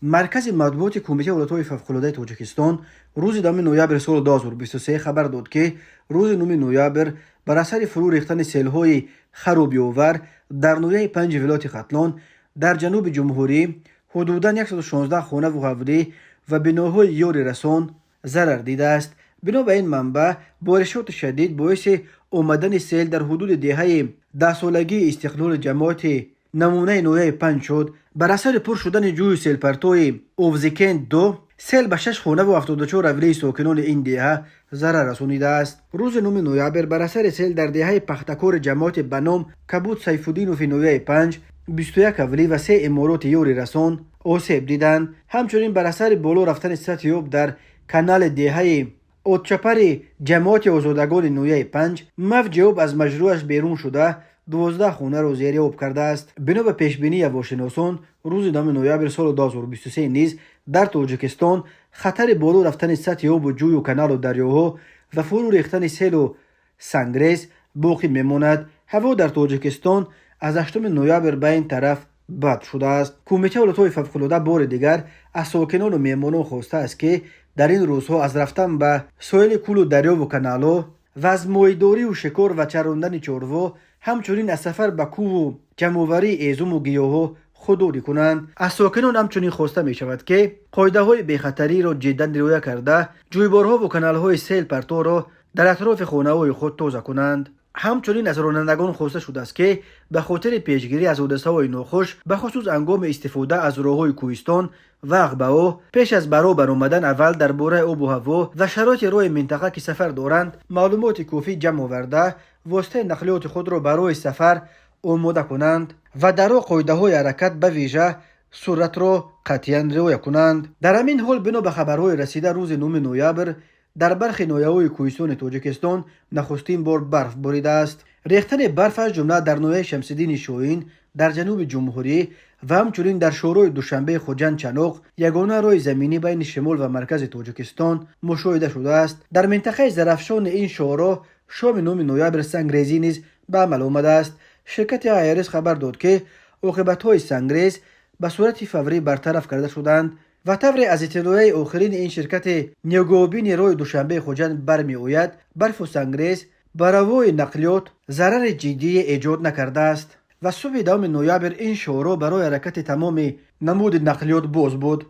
مرکز مطبوعات کمیته ولایت‌های فوق‌العاده تاجیکستان روز 10 نوامبر سال 2023 خبر داد که روز 9 نوامبر بر اثر فرو ریختن سیل‌های خرابی‌آور در ناحیه 5 ولایت ختلان در جنوب جمهوری حدوداً 116 خانه و حوله و بناهای یاری رسان ضرر دیده است. بنا به این منبع بارشات شدید باعث آمدن سیل در حدود دهه 10 سالگی استقلال جماعت نمونه نوحه 5 شد. بر اثر پر شدن جوی سیل پرتوی اووزیکند 2 سیل به 6 خانه و 74 حوله ساکنان این دهه ضرر رسانیده است. روز 9 نوامبر بر اثر سیل در دهه پختکار جماعت به نام کبود سیف‌الدینوف نوحه 5 21 حوله و 3 امارات یاری رسان آسیب دیدند. همچنین بر اثر بالا رفتن سطح آب در کانال دهه آتشپر جماعت آزادگان نوحه 5 موج آب از مجروحش بیرون شده 12 خانه را زیر آب کرده است. بنا به پیشبینی هواشناسان روز 10 نوامبر سال 2023 نیز در تاجیکستان خطر بالا رفتن سطح آب و جوی و کانال و دریاها و فرو ریختن سیل و سنگریز باقی میماند. هوا در تاجیکستان از 8 نوامبر به این طرف بد شده است. کمیته ولایت‌های فوق‌العاده بار دیگر از ساکنان و مهمانان خواسته است که در این روزها از رفتن به ساحل کول و دریا و کانال‌ها و از ماهیداری و شکار و چراندن چاروا همچنین از سفر به کوه و جمع‌آوری ایزم و گیاها خودداری کنند. از ساکنان همچنین خواسته می شود که قاعده‌های بی‌خطری را جداً رعایت کرده جویبارها و کانال‌های سیل پرتو را در اطراف خانه‌های خود تازه کنند. همچنین از رانندگان خواسته شده است که به خاطر پیشگیری از حادثه‌های ناخوش به خصوص هنگام استفاده از راه‌های کوهستان و عقبه‌ها پیش از برابر آمدن اول درباره آب و هوا و شرایط راه منطقه که سفر دارند معلومات کافی جمع آورده واسطه نقلیات خود را برای سفر آماده کنند و در قاعده‌های حرکت به ویژه سرعت را قطعاً رعایت کنند. در همین حال بنا به خبرهای رسیده روز 9 نوامبر در برخی ناحیه‌های کوهستان تاجیکستان نخستین بار برف باریده است. ریختن برف از جمله در ناحیه شمس‌الدین شاهین در جنوب جمهوری و همچنین در شورای دوشنبه خوجند چنوق یگانه راه زمینی بین شمال و مرکز تاجیکستان مشاهده شده است. در منطقه زرافشان این شورا شام 9 نوامبر سنگریزی نیز به عمل آمده است. شرکت ایرس خبر داد که عاقبت‌های سنگریز به صورت فوری برطرف کرده شدند و طور از اطلاعیه آخرین این شرکت نیوگابین راه دوشنبه خوجند برمی آید برف و سنگریز بر هوای نقلیات ضرر جدی ایجاد نکرده است و صبح 10 نوامبر این شورا برای حرکت تمام نمود نقلیات باز بود.